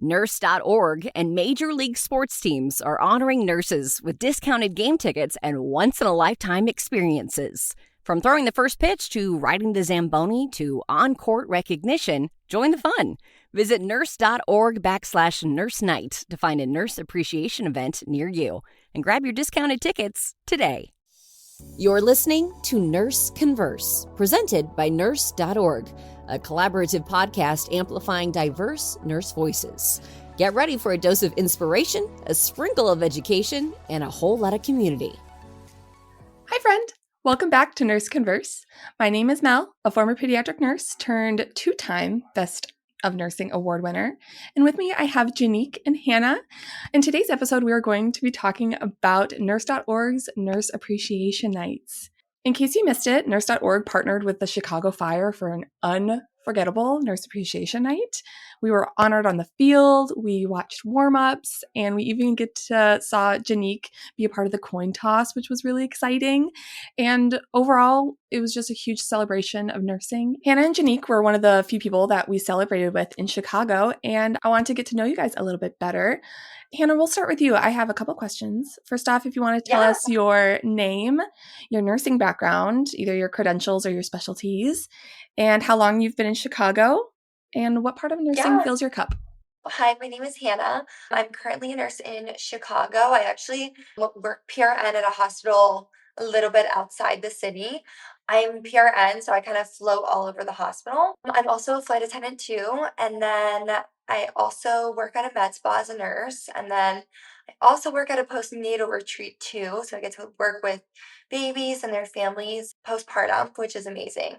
Nurse.org and Major League Sports teams are honoring nurses with discounted game tickets and once-in-a-lifetime experiences. From throwing the first pitch to riding the Zamboni to on-court recognition, join the fun. Visit nurse.org/nurse night to find a nurse appreciation event near you and grab your discounted tickets today. You're listening to Nurse Converse, presented by Nurse.org, a collaborative podcast amplifying diverse nurse voices. Get ready for a dose of inspiration, a sprinkle of education, and a whole lot of community. Hi, friend. Welcome back to Nurse Converse. My name is Mel, a former pediatric nurse turned two-time Best of Nursing Award winner. And with me, I have Janique and Hannah. In today's episode, we are going to be talking about Nurse.org's Nurse Appreciation Nights. In case you missed it, Nurse.org partnered with the Chicago Fire for an unforgettable Nurse Appreciation Night. We were honored on the field, we watched warm-ups, and we even saw Janique be a part of the coin toss, which was really exciting. And overall, it was just a huge celebration of nursing. Hannah and Janique were one of the few people that we celebrated with in Chicago, and I wanted to get to know you guys a little bit better. Hannah, we'll start with you. I have a couple questions. First off, if you want to tell us your name, your nursing background, either your credentials or your specialties, and how long you've been in Chicago, and what part of nursing fills your cup? Hi, my name is Hannah. I'm currently a nurse in Chicago. I actually work PRN at a hospital a little bit outside the city. I'm PRN, so I kind of float all over the hospital. I'm also a flight attendant too, and then I also work at a med spa as a nurse, and then I also work at a postnatal retreat too, so I get to work with babies and their families postpartum, which is amazing.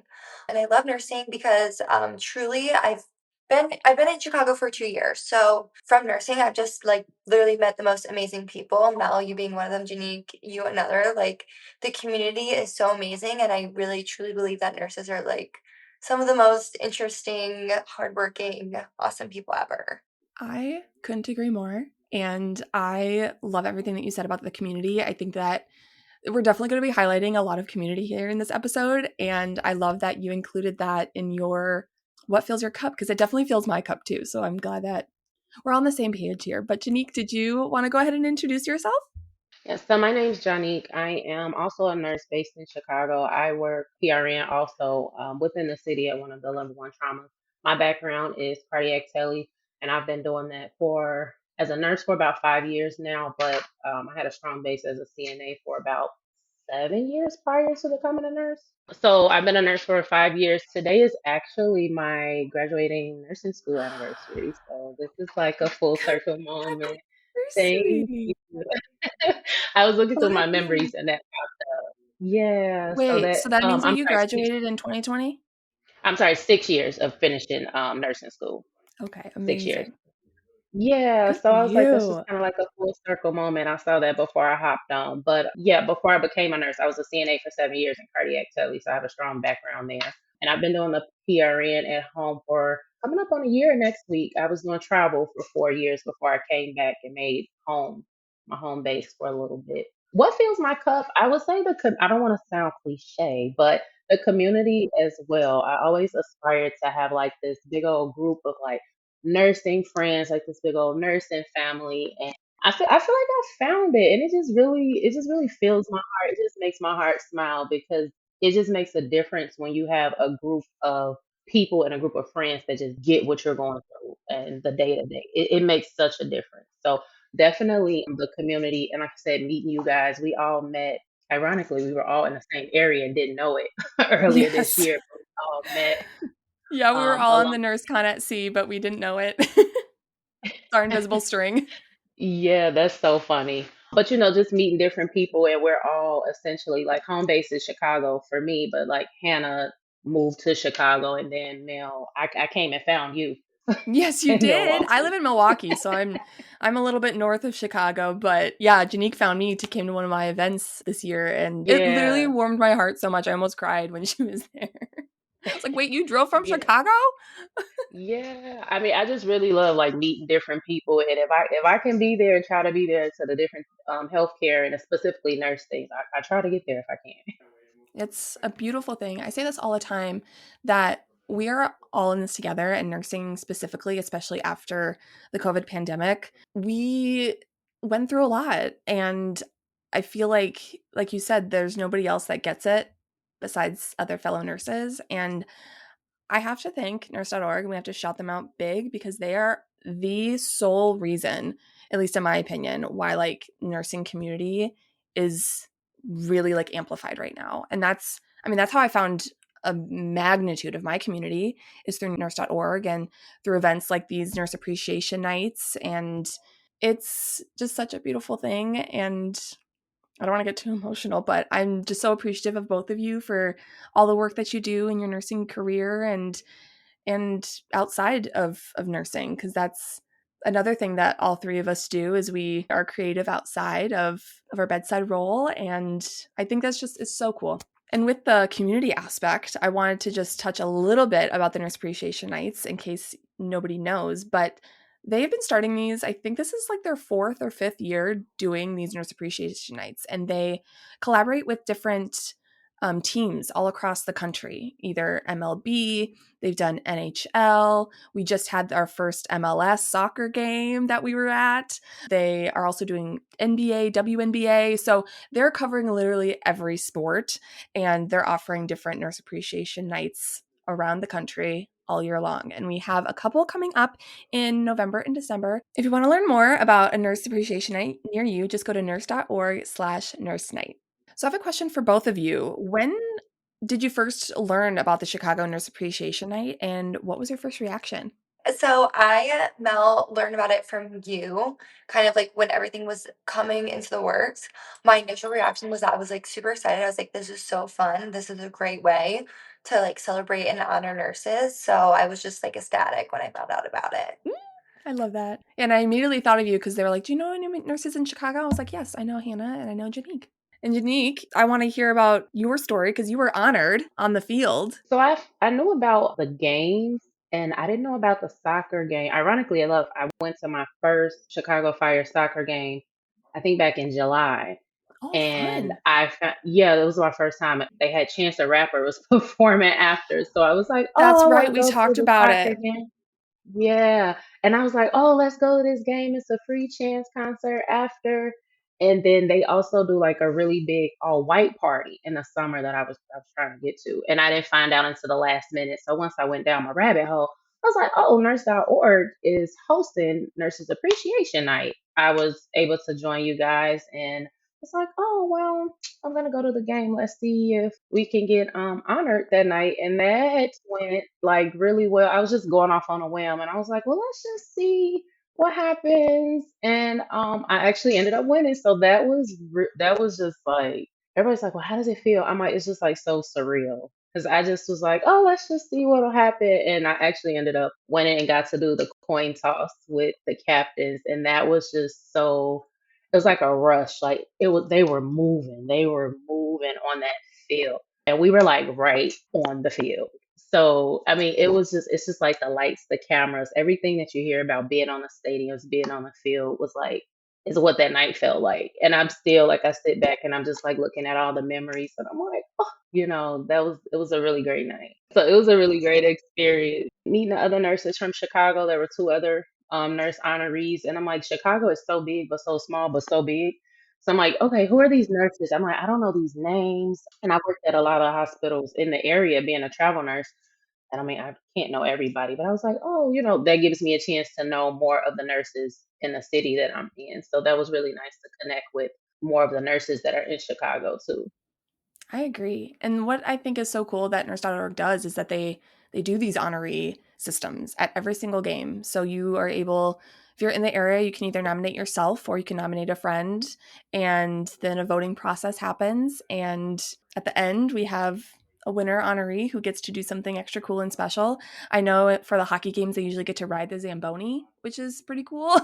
And I love nursing because truly I've been in Chicago for 2 years. So from nursing, I've just literally met the most amazing people. Mel, you being one of them, Janique, you another. The community is so amazing, and I really truly believe that nurses are some of the most interesting, hardworking, awesome people ever. I couldn't agree more. And I love everything that you said about the community. I think that we're definitely going to be highlighting a lot of community here in this episode. And I love that you included that in your what fills your cup, because it definitely fills my cup too. So I'm glad that we're on the same page here. But Janique, did you want to go ahead and introduce yourself? Yes, so my name's Janique. I am also a nurse based in Chicago. I work PRN also within the city at one of the level one traumas. My background is cardiac tele, and I've been doing that as a nurse for about 5 years now, but I had a strong base as a CNA for about 7 years prior to becoming a nurse. So I've been a nurse for 5 years. Today is actually my graduating nursing school anniversary. So this is like a full circle moment. Thank you. I was looking through my memories and that popped up. Yeah, Wait, so that means that I'm you sorry, graduated in 2020? I'm sorry, 6 years of finishing nursing school. Okay, 6 years. amazing. Yeah, Good so for I was like, that's just you. kind of like a full circle moment. I saw that before I hopped on. But yeah, before I became a nurse, I was a CNA for 7 years in cardiac tele, so I have a strong background there. And I've been doing the PRN at home for coming up on a year next week. I was doing travel for 4 years before I came back and made home my home base for a little bit. What fills my cup? I would say I don't want to sound cliche, but the community as well. I always aspired to have like this big old group of like nursing friends, like this big old nursing family. And I feel like I found it, and it just really fills my heart. It just makes my heart smile because it just makes a difference when you have a group of people and a group of friends that just get what you're going through and the day to day. It makes such a difference. So definitely the community, and like I said, meeting you guys, we all met. Ironically, we were all in the same area and didn't know it earlier this Yes. year. But we all met Yeah, we were all on along. the nurse con at sea, but we didn't know it. It's our invisible string. Yeah, that's so funny. But just meeting different people, and we're all essentially like home base is Chicago for me, but like Hannah moved to Chicago, and then Mel, I came and found you Yes, you in did. I Milwaukee. live in Milwaukee, so I'm a little bit north of Chicago, but yeah, Janique found me to came to one of my events this year, and it literally Yeah, warmed my heart so much I almost cried when she was there. I was like, "Wait, you drove from yeah, Chicago?" yeah. I mean, I just really love like meeting different people, and if I can be there and try to be there to the different healthcare and specifically nurse things, I try to get there if I can. It's a beautiful thing. I say this all the time that we are all in this together, and nursing specifically, especially after the COVID pandemic. We went through a lot, and I feel like you said, there's nobody else that gets it besides other fellow nurses. And I have to thank Nurse.org, and we have to shout them out big because they are the sole reason, at least in my opinion, why like nursing community is really like amplified right now. And that's how I found a magnitude of my community is through Nurse.org and through events like these nurse appreciation nights. And it's just such a beautiful thing. And I don't want to get too emotional, but I'm just so appreciative of both of you for all the work that you do in your nursing career and outside of nursing, because that's another thing that all three of us do is we are creative outside of our bedside role, and I think that's just is so cool. And with the community aspect, I wanted to just touch a little bit about the Nurse Appreciation Nights in case nobody knows, but they've been starting these. I think this is like their fourth or fifth year doing these Nurse Appreciation Nights, and they collaborate with different teams all across the country, either MLB, they've done NHL. We just had our first MLS soccer game that we were at. They are also doing NBA, WNBA. So they're covering literally every sport, and they're offering different nurse appreciation nights around the country all year long. And we have a couple coming up in November and December. If you want to learn more about a nurse appreciation night near you, just go to nurse.org/nurse night. So I have a question for both of you. When did you first learn about the Chicago Nurse Appreciation Night, and what was your first reaction? So Mel, learned about it from you, kind of like when everything was coming into the works. My initial reaction was I was like super excited. I was like, this is so fun. This is a great way to like celebrate and honor nurses. So I was just like ecstatic when I found out about it. I love that. And I immediately thought of you because they were like, do you know any nurses in Chicago? I was like, yes, I know Hannah and I know Janique. And Janique, I want to hear about your story because you were honored on the field. So I knew about the games and I didn't know about the soccer game. Ironically enough, I went to my first Chicago Fire soccer game, I think back in July. Oh, And fun. I found, yeah, it was my first time. They had Chance the Rapper was performing after. So I was like, That's oh, I want right. to We go to talked the about soccer it. game. Yeah. And I was like, oh, let's go to this game. It's a free Chance concert after. And then they also do like a really big all white party in the summer that I was trying to get to. And I didn't find out until the last minute. So once I went down my rabbit hole, I was like, oh, Nurse.org is hosting Nurses Appreciation Night. I was able to join you guys and it's like, oh well, I'm gonna go to the game. Let's see if we can get honored that night. And that went like really well. I was just going off on a whim and I was like, well, let's just see what happens. And I actually ended up winning. So that was just like everybody's like, well, how does it feel? I'm like, it's just like so surreal. Because I just was like, oh, let's just see what'll happen. And I actually ended up winning and got to do the coin toss with the captains. And that was just so it was like a rush. Like they were moving on that field. And we were like right on the field. So I mean it's just like the lights, the cameras, everything that you hear about being on the stadiums, being on the field was like is what that night felt like. And I'm still like I sit back and I'm just like looking at all the memories and I'm like, oh, it was a really great night. So it was a really great experience. Meeting the other nurses from Chicago. There were two other nurse honorees. And I'm like, Chicago is so big, but so small, but so big. So I'm like, okay, who are these nurses? I'm like, I don't know these names. And I worked at a lot of hospitals in the area being a travel nurse. And I mean, I can't know everybody, but I was like, oh, that gives me a chance to know more of the nurses in the city that I'm in. So that was really nice to connect with more of the nurses that are in Chicago too. I agree. And what I think is so cool that Nurse.org does is that they do these honoree systems at every single game. So you are able, if you're in the area, you can either nominate yourself or you can nominate a friend. And then a voting process happens. And at the end, we have a winner honoree who gets to do something extra cool and special. I know for the hockey games, they usually get to ride the Zamboni, which is pretty cool.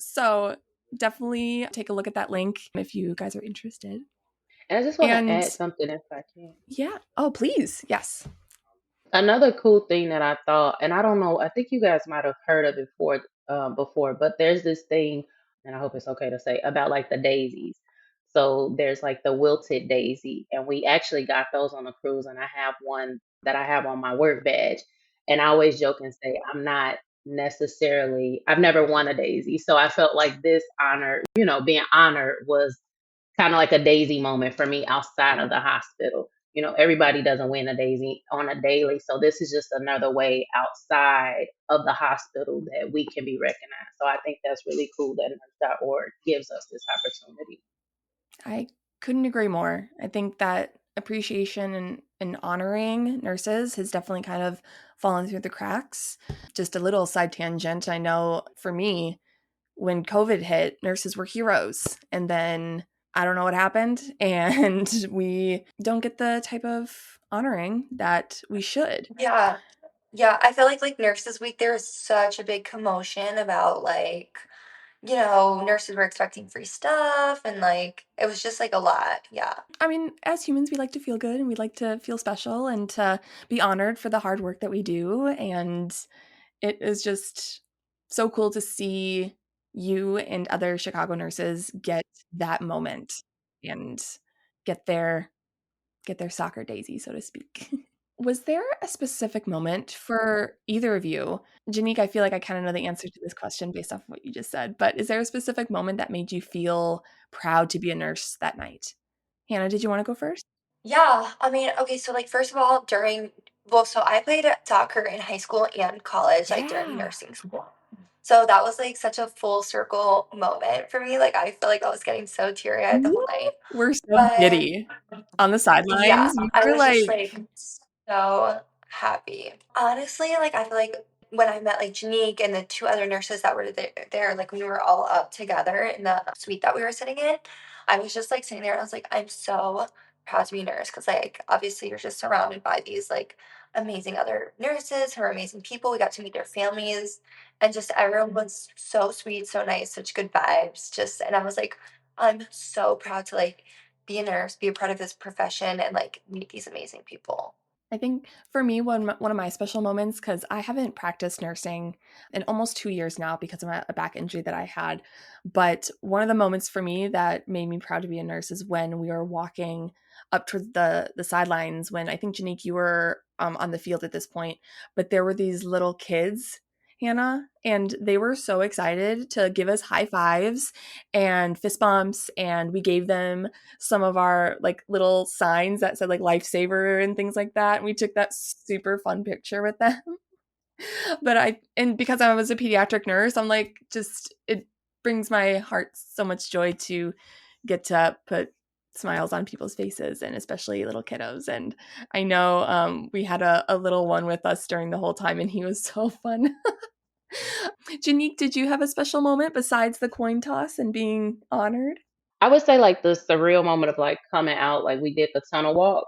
So definitely take a look at that link if you guys are interested. And I just want to And add something if I can. yeah. Oh, please. Yes. Another cool thing that I thought, and I don't know, I think you guys might have heard of it before, but there's this thing, and I hope it's okay to say about like the daisies. So there's like the wilted daisy, and we actually got those on a cruise, and I have one that I have on my work badge. And I always joke and say, I'm not necessarily, I've never won a daisy. So I felt like this honor, being honored was kind of like a daisy moment for me outside of the hospital. Everybody doesn't win a daisy on a daily. So this is just another way outside of the hospital that we can be recognized. So I think that's really cool that Nurse.org gives us this opportunity. I couldn't agree more. I think that appreciation and honoring nurses has definitely kind of fallen through the cracks. Just a little side tangent. I know for me, when COVID hit, nurses were heroes. And then I don't know what happened. And we don't get the type of honoring that we should. Yeah. Yeah, I feel like Nurses Week, there was such a big commotion about nurses were expecting free stuff and it was just like a lot. Yeah. I mean, as humans, we like to feel good and we like to feel special and to be honored for the hard work that we do. And it is just so cool to see you and other Chicago nurses get that moment and get their soccer daisy, so to speak. Was there a specific moment for either of you? Janique, I feel like I kind of know the answer to this question based off of what you just said, but is there a specific moment that made you feel proud to be a nurse that night? Hannah, did you want to go first? Yeah. I mean, okay, so first of all, so I played soccer in high school and college, during Yeah. nursing school. So that was such a full circle moment for me. I feel like I was getting so teary eyed the whole night. We're so But giddy on the yeah, sidelines. You I were was just like, so happy. Honestly, I feel like when I met Janique and the two other nurses that were there, we were all up together in the suite that we were sitting in, I was just sitting there and I was like, I'm so proud to be a nurse because obviously you're just surrounded by these amazing other nurses who are amazing people. We got to meet their families and just everyone was so sweet, so nice, such good vibes. Just and I was like, I'm so proud to be a nurse, be a part of this profession, and meet these amazing people. I think for me, one of my special moments, because I haven't practiced nursing in almost 2 years now because of a back injury that I had. But one of the moments for me that made me proud to be a nurse is when we were walking up to the sidelines. When I think Janique, you were on the field at this point, but there were these little kids, Hannah, and they were so excited to give us high fives and fist bumps, and we gave them some of our little signs that said lifesaver and things like that. And we took that super fun picture with them. And because I was a pediatric nurse, I'm just, it brings my heart so much joy to get to put smiles on people's faces and especially little kiddos. And I know we had a little one with us during the whole time and he was so fun. Janique, did you have a special moment besides the coin toss and being honored? I would say the surreal moment of coming out, we did the tunnel walk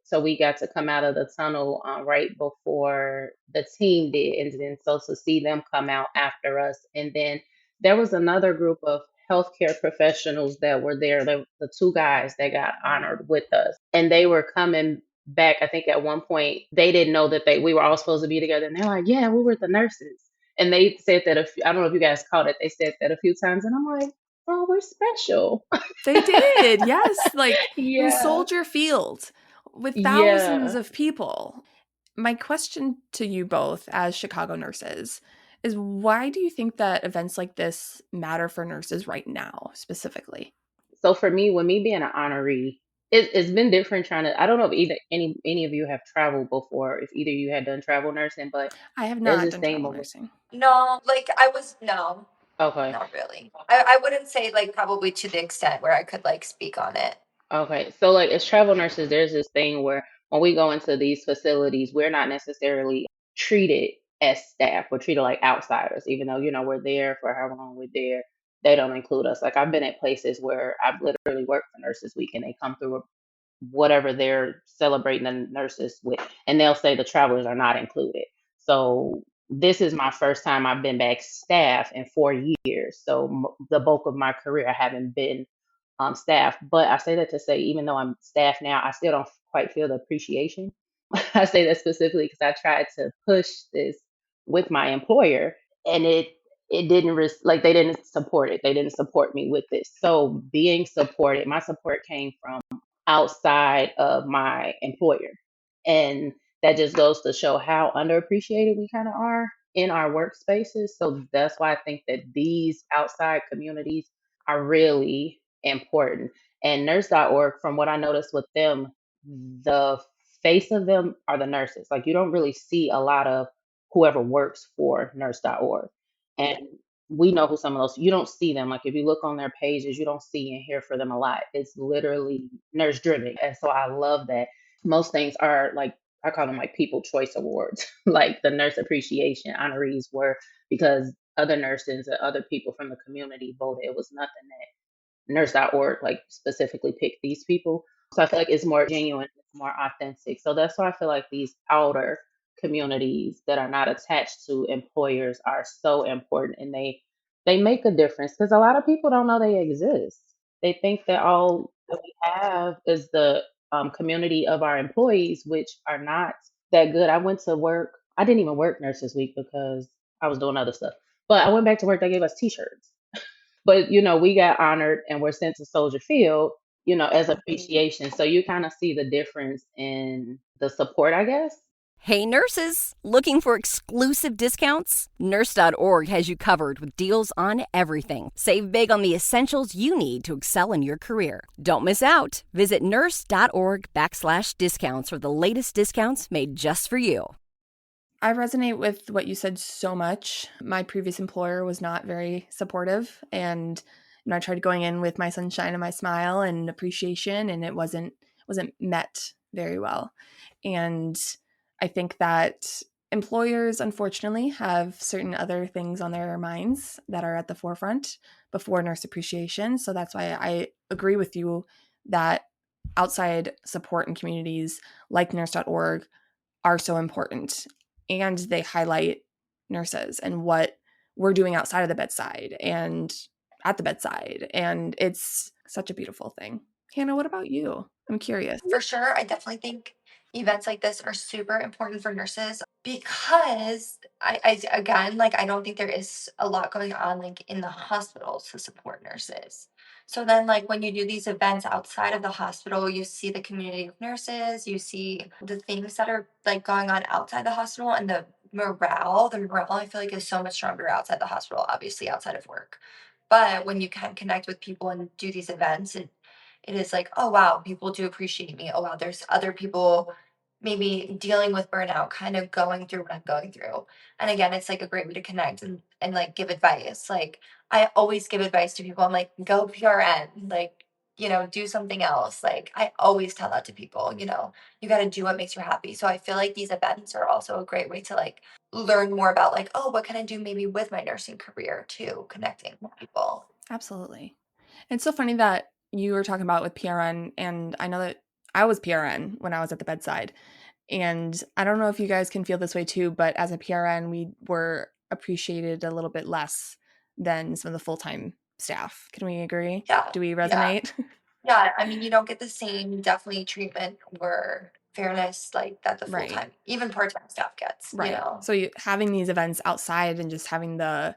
so we got to come out of the tunnel right before the team did, and then so to see them come out after us, and then there was another group of healthcare professionals that were there, the two guys that got honored with us, and they were coming back. I think at one point they didn't know that we were all supposed to be together, and they're like, "Yeah, we were the nurses." And they said that I don't know if you guys caught it. They said that a few times, and I'm like, oh, we're special. They did, yes, in Yeah. Soldier Field with thousands Yeah. of people. My question to you both as Chicago nurses is why do you think that events like this matter for nurses right now, specifically? So for me, when me being an honoree, it's been different trying to. I don't know if either any of you have traveled before, if either you had done travel nursing, but I have there's not this done thing travel of nursing. No, no, okay. not really. I wouldn't say probably to the extent where I could speak on it. Okay, so as travel nurses, there's this thing where when we go into these facilities, we're not necessarily treated as staff. We're treated like outsiders, even though we're there for how long we're there. They don't include us. I've been at places where I've literally worked for Nurses Week, and they come through whatever they're celebrating the nurses with, and they'll say the travelers are not included. So this is my first time I've been back staff in 4 years. So the bulk of my career I haven't been staff. But I say that to say, even though I'm staff now, I still don't quite feel the appreciation. I say that specifically because I tried to push this with my employer, and it didn't they didn't support it. They didn't support me with this. So being supported, my support came from outside of my employer. And that just goes to show how underappreciated we kind of are in our workspaces. So that's why I think that these outside communities are really important. And Nurse.org, from what I noticed with them, the face of them are the nurses. Like you don't really see a lot of whoever works for Nurse.org. And we know who some of those, you don't see them. Like if you look on their pages, you don't see and hear for them a lot. It's literally nurse driven. And so I love that. Most things are like, I call them like people choice awards. Like the nurse appreciation honorees were because other nurses and other people from the community voted. It was nothing that Nurse.org like specifically picked these people. So I feel like it's more genuine, it's more authentic. So that's why I feel like these outer communities that are not attached to employers are so important, and they make a difference because a lot of people don't know they exist. They think that all that we have is the community of our employees, which are not that good. I went to work. I didn't even work Nurses Week because I was doing other stuff. But I went back to work. They gave us T-shirts. But we got honored and were sent to Soldier Field, as appreciation. So you kind of see the difference in the support, I guess. Hey nurses, looking for exclusive discounts? Nurse.org has you covered with deals on everything. Save big on the essentials you need to excel in your career. Don't miss out. Visit nurse.org/discounts for the latest discounts made just for you. I resonate with what you said so much. My previous employer was not very supportive, and I tried going in with my sunshine and my smile and appreciation, and it wasn't met very well. And I think that employers, unfortunately, have certain other things on their minds that are at the forefront before nurse appreciation. So that's why I agree with you that outside support and communities like Nurse.org are so important, and they highlight nurses and what we're doing outside of the bedside and at the bedside, and it's such a beautiful thing. Hannah, what about you? I'm curious. For sure, I definitely think events like this are super important for nurses because again, like I don't think there is a lot going on like in the hospitals to support nurses. So then like when you do these events outside of the hospital, you see the community of nurses, you see the things that are like going on outside the hospital, and the morale I feel like is so much stronger outside the hospital, obviously outside of work. But when you can connect with people and do these events, it is like, oh wow, people do appreciate me. Oh wow, there's other people maybe dealing with burnout, kind of going through what I'm going through. And again, it's like a great way to connect and like give advice. Like I always give advice to people. I'm like, go PRN, like, do something else. Like I always tell that to people, you got to do what makes you happy. So I feel like these events are also a great way to like learn more about like, oh, what can I do maybe with my nursing career too, connecting with people. Absolutely. It's so funny that you were talking about with PRN, and I know that I was PRN when I was at the bedside. And I don't know if you guys can feel this way too, but as a PRN, we were appreciated a little bit less than some of the full-time staff. Can we agree? Yeah. Do we Yeah. resonate? Yeah, I mean, you don't get the same definitely treatment or fairness like that the Right. full-time, even part-time staff gets, you Right. know? So having these events outside and just having the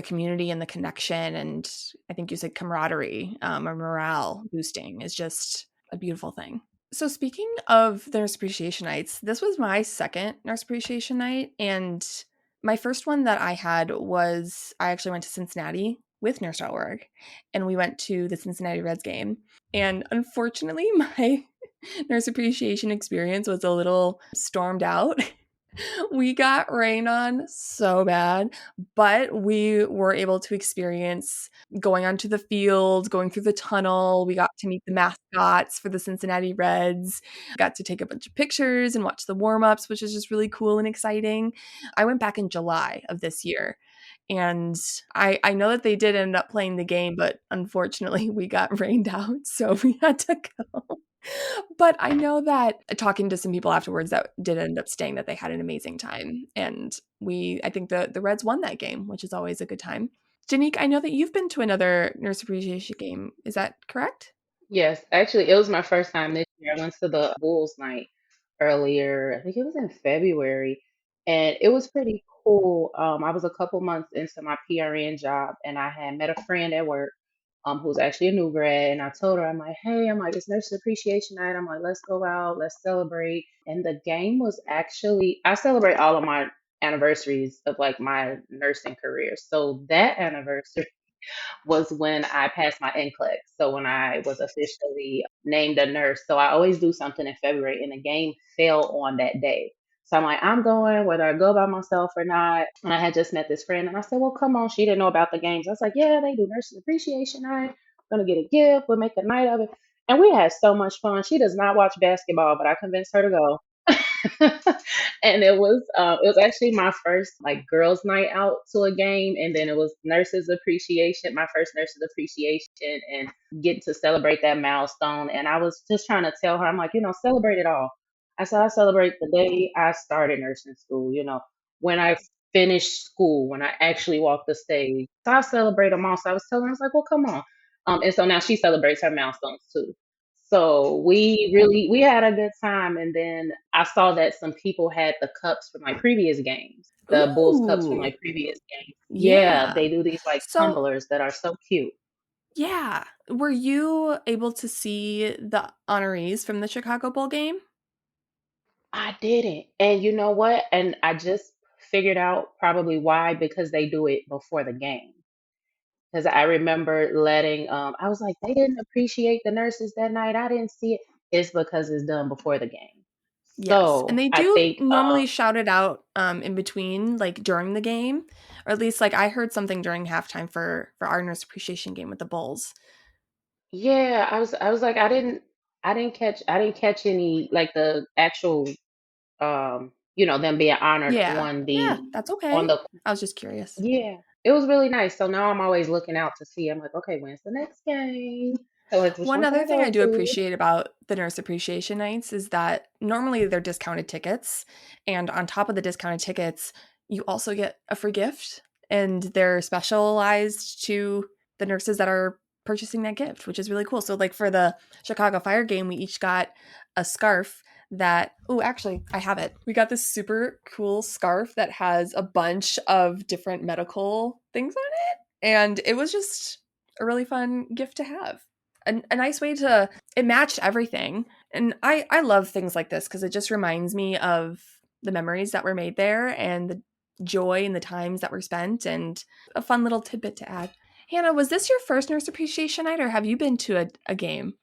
community and the connection, and I think you said camaraderie, or morale boosting, is just a beautiful thing. So speaking of the nurse appreciation nights, this was my second nurse appreciation night, and my first one that I had was I actually went to Cincinnati with Nurse.org, and we went to the Cincinnati Reds game. And unfortunately, my nurse appreciation experience was a little stormed out. We got rained on so bad, but we were able to experience going onto the field, going through the tunnel. We got to meet the mascots for the Cincinnati Reds, got to take a bunch of pictures and watch the warm-ups, which is just really cool and exciting. I went back in July of this year, and I know that they did end up playing the game, but unfortunately we got rained out, so we had to go. But I know that talking to some people afterwards that did end up staying, that they had an amazing time. And I think the Reds won that game, which is always a good time. Janique, I know that you've been to another nurse appreciation game. Is that correct? Yes, actually, it was my first time this year. I went to the Bulls night earlier. I think it was in February, and it was pretty cool. I was a couple months into my PRN job, and I had met a friend at work who's actually a new grad. And I told her, I'm like, hey, I'm like, it's Nurse Appreciation Night. I'm like, let's go out, let's celebrate. And the game was actually, I celebrate all of my anniversaries of like my nursing career. So that anniversary was when I passed my NCLEX. So when I was officially named a nurse. So I always do something in February, and the game fell on that day. So I'm like, I'm going, whether I go by myself or not. And I had just met this friend, and I said, well, come on. She didn't know about the games. I was like, yeah, they do Nurses Appreciation Night. I'm going to get a gift. We'll make a night of it. And we had so much fun. She does not watch basketball, but I convinced her to go. And it was actually my first like girls night out to a game, and then it was nurses appreciation, my first nurses appreciation, and getting to celebrate that milestone. And I was just trying to tell her, I'm like, celebrate it all. I said I celebrate the day I started nursing school, when I finished school, when I actually walked the stage. So I celebrate them all. So I was telling her, I was like, well, come on. And so now she celebrates her milestones too. So we had a good time, and then I saw that some people had the cups from like previous games, the Bulls cups from Ooh, like previous games. Yeah, yeah. they do these like So, tumblers that are so cute. yeah. Were you able to see the honorees from the Chicago Bowl game? I didn't, and you know what? And I just figured out probably why, because they do it before the game. Because I remember I was like, they didn't appreciate the nurses that night. I didn't see it. It's because it's done before the game. Yes, and So they I do think normally shout it out in between, like during the game, or at least like I heard something during halftime for our nurse appreciation game with the Bulls. Yeah, I was like, I didn't catch any like the actual them being honored Yeah, on yeah, the that's on okay. the I was just curious. yeah. It was really nice. So now I'm always looking out to see. I'm like, okay, when's the next game? So like, which One one can other I thing I go do to? appreciate about the nurse appreciation nights is that normally they're discounted tickets, and on top of the discounted tickets, you also get a free gift, and they're specialized to the nurses that are purchasing that gift, which is really cool. So like for the Chicago Fire game, we each got a scarf that oh, actually, I have it. We got this super cool scarf that has a bunch of different medical things on it, and it was just a really fun gift to have. A nice way to it matched everything, and I love things like this because it just reminds me of the memories that were made there and the joy and the times that were spent, and a fun little tidbit to add. Hannah, was this your first nurse appreciation night, or have you been to a game?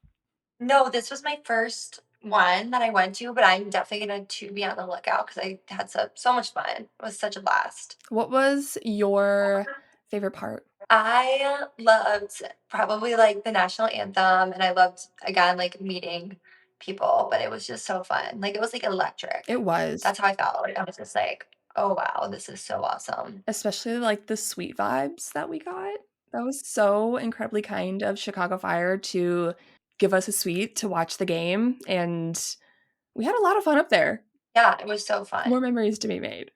No, this was my first one that I went to, but I'm definitely gonna to be on the lookout because I had so much fun. It was such a blast. What was your favorite part? I loved probably like the national anthem, and I loved again like meeting people, but it was just so fun. Like it was like It electric. was That's how I felt. Like I was just like, oh wow, this is so awesome. especially like the sweet vibes that we got. That was so incredibly kind of Chicago Fire to give us a suite to watch the game, and we had a lot of fun up there. Yeah, it was so fun. More memories to be made,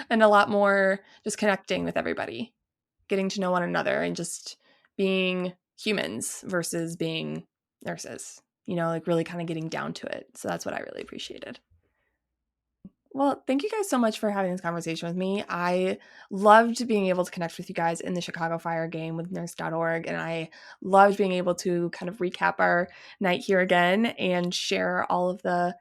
and a lot more just connecting with everybody, getting to know one another, and just being humans versus being nurses. Like really kind of getting down to it. So that's what I really appreciated. Well, thank you guys so much for having this conversation with me. I loved being able to connect with you guys in the Chicago Fire game with Nurse.org, and I loved being able to kind of recap our night here again and share all of the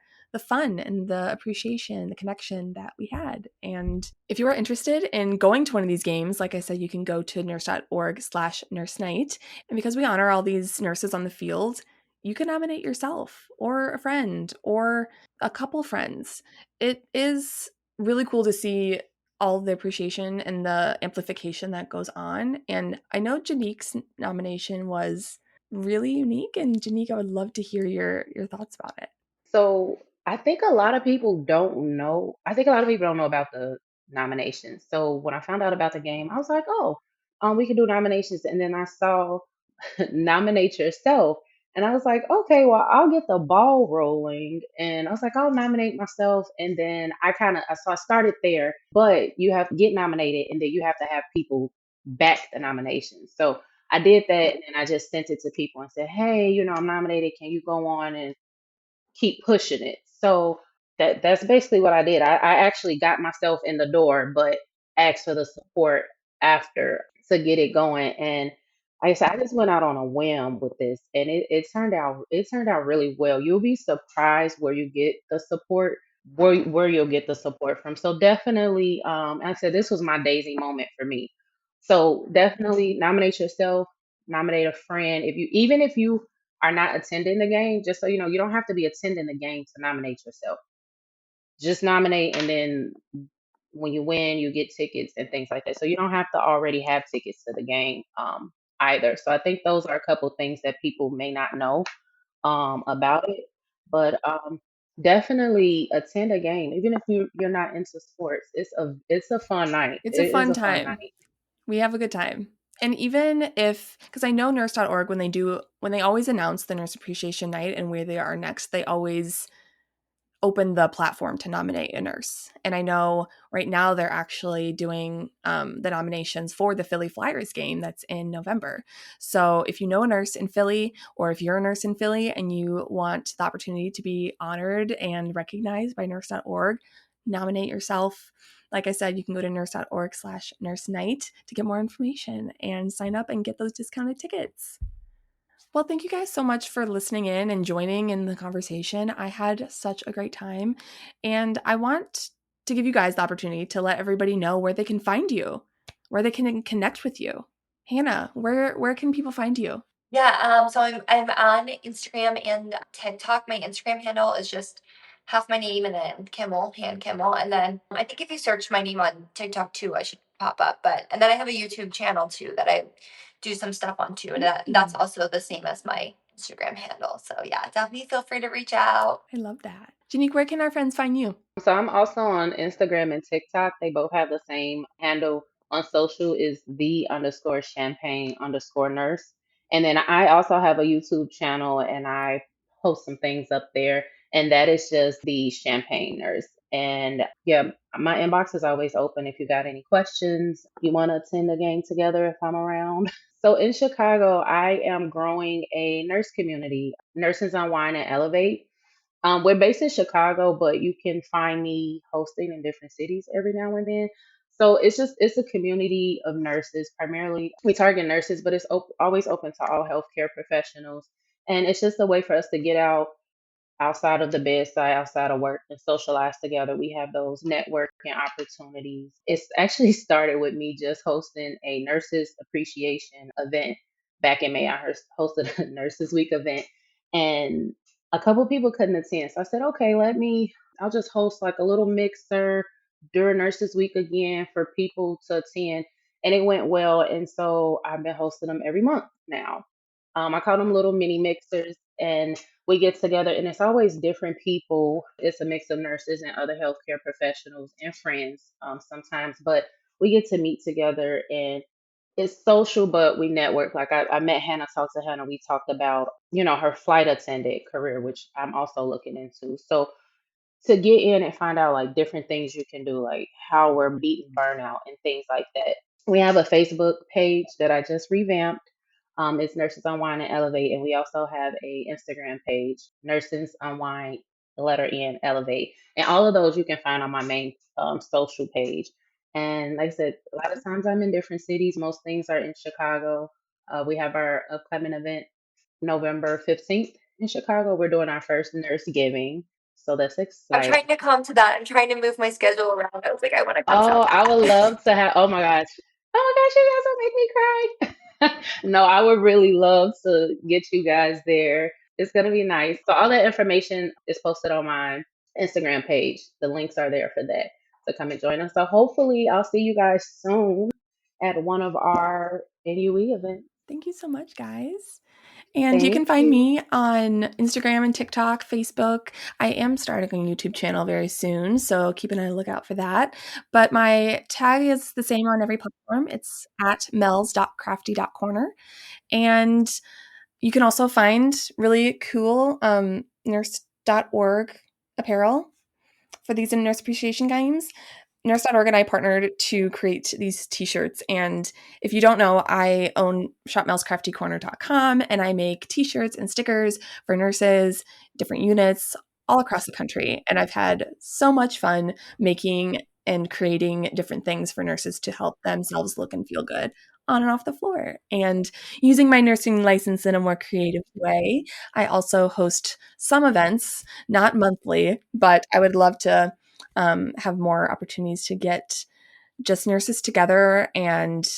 fun and the appreciation, the connection that we had. And if you are interested in going to one of these games, like I said, you can go to nurse.org/nurse night. And because we honor all these nurses on the field, you can nominate yourself or a friend or a couple friends. It is really cool to see all the appreciation and the amplification that goes on. And I know Janique's nomination was really unique. And Janique, I would love to hear your thoughts about it. So I think a lot of people don't know. I think a lot of people don't know about the nominations. So when I found out about the game, I was like, oh, we could do nominations. And then I saw nominate yourself. And I was like, okay, well, I'll get the ball rolling. And I was like, I'll nominate myself. And then so I started there, but you have to get nominated, and then you have to have people back the nomination. So I did that, and I just sent it to people and said, hey, I'm nominated. Can you go on and keep pushing it? So that's basically what I did. I actually got myself in the door, but asked for the support after to get it going. And I said, I just went out on a whim with this, and it turned out really well. You'll be surprised where you get the support, where you'll get the support from. So definitely, I said this was my Daisy moment for me. So definitely nominate yourself, nominate a friend. Even if you are not attending the game, just so you know, you don't have to be attending the game to nominate yourself. Just nominate, and then when you win, you get tickets and things like that. So you don't have to already have tickets to the game either. So I think those are a couple things that people may not know about it. But definitely attend a game, even if you're not into sports. It's a fun night. It's a It is fun a fun time. night. We have a good time. And even if, because I know Nurse.org, when they always announce the Nurse Appreciation Night and where they are next, they always open the platform to nominate a nurse. And I know right now they're actually doing the nominations for the Philly Flyers game that's in November. So if you know a nurse in Philly, or if you're a nurse in Philly and you want the opportunity to be honored and recognized by Nurse.org, nominate yourself. Like I said, you can go to nurse.org/nurse night to get more information and sign up and get those discounted tickets. Well, thank you guys so much for listening in and joining in the conversation. I had such a great time, and I want to give you guys the opportunity to let everybody know where they can find you, where they can connect with you. Hannah, where can people find you? Yeah, so I'm on Instagram and TikTok. My Instagram handle is just half my name and then Kimmel, Han Kimmel. And then I think if you search my name on TikTok too, I should pop up. And then I have a YouTube channel too that I do some stuff on too. And that's also the same as my Instagram handle. So yeah, definitely feel free to reach out. I love that. Janique, where can our friends find you? So I'm also on Instagram and TikTok. They both have the same handle on social is the_champagne_nurse. And then I also have a YouTube channel and I post some things up there. And that is just the Champagne Nurse. And yeah, my inbox is always open if you got any questions. You want to attend the game together if I'm around. So in Chicago, I am growing a nurse community, Nurses Unwind and Elevate. We're based in Chicago, but you can find me hosting in different cities every now and then. So it's a community of nurses. Primarily, we target nurses, but it's always open to all healthcare professionals. And it's just a way for us to get out outside of the bedside, outside of work, and socialize together. We have those networking opportunities. It's actually started with me just hosting a nurses appreciation event back in May. Hosted a Nurses Week event, and a couple people couldn't attend. So I said, okay, I'll just host like a little mixer during Nurses Week again for people to attend. And it went well. And so I've been hosting them every month now. I call them little mini mixers. And we get together and it's always different people. It's a mix of nurses and other healthcare professionals and friends sometimes, but we get to meet together and it's social, but we network. Like I met Hannah, talked to Hannah. We talked about, her flight attendant career, which I'm also looking into. So to get in and find out like different things you can do, like how we're beating burnout and things like that. We have a Facebook page that I just revamped. It's Nurses Unwind and Elevate, and we also have a Instagram page, Nurses Unwind, the letter N, Elevate, and all of those you can find on my main social page. And like I said, a lot of times I'm in different cities. Most things are in Chicago. We have our upcoming event November 15th in Chicago. We're doing our first nurse giving, so that's I'm exciting. trying to come to that. I'm trying to move my schedule around. I was like, I want to come to Oh, I that. would love to have. Oh my gosh. Oh my gosh, you guys will make me cry. No, I would really love to get you guys there. It's gonna be nice. So all that information is posted on my Instagram page. The links are there for that. So come and join us. So hopefully I'll see you guys soon at one of our NUE events. Thank you so much, guys. And you can Thank find you. me on Instagram and TikTok, Facebook. I am starting a YouTube channel very soon, so keep an eye lookout for that. But my tag is the same on every platform. It's at mels.crafty.corner. And you can also find really cool nurse.org apparel for these in nurse appreciation games. Nurse.org and I partnered to create these t-shirts. And if you don't know, I own shopmelscraftycorner.com and I make t-shirts and stickers for nurses, different units all across the country. And I've had so much fun making and creating different things for nurses to help themselves look and feel good on and off the floor. And using my nursing license in a more creative way, I also host some events, not monthly, but I would love to have more opportunities to get just nurses together and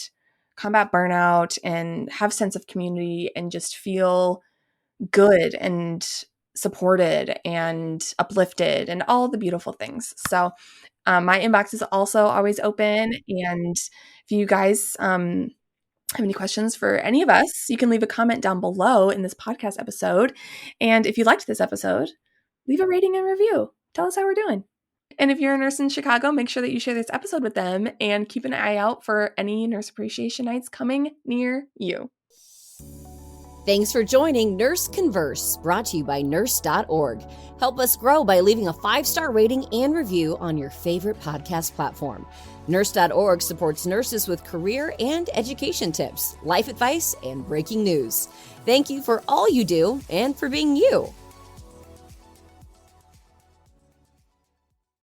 combat burnout and have sense of community and just feel good and supported and uplifted and all the beautiful things. So my inbox is also always open. And if you guys have any questions for any of us, you can leave a comment down below in this podcast episode. And if you liked this episode, leave a rating and review. Tell us how we're doing. And if you're a nurse in Chicago, make sure that you share this episode with them and keep an eye out for any nurse appreciation nights coming near you. Thanks for joining Nurse Converse, brought to you by Nurse.org. Help us grow by leaving a 5-star rating and review on your favorite podcast platform. Nurse.org supports nurses with career and education tips, life advice, and breaking news. Thank you for all you do and for being you.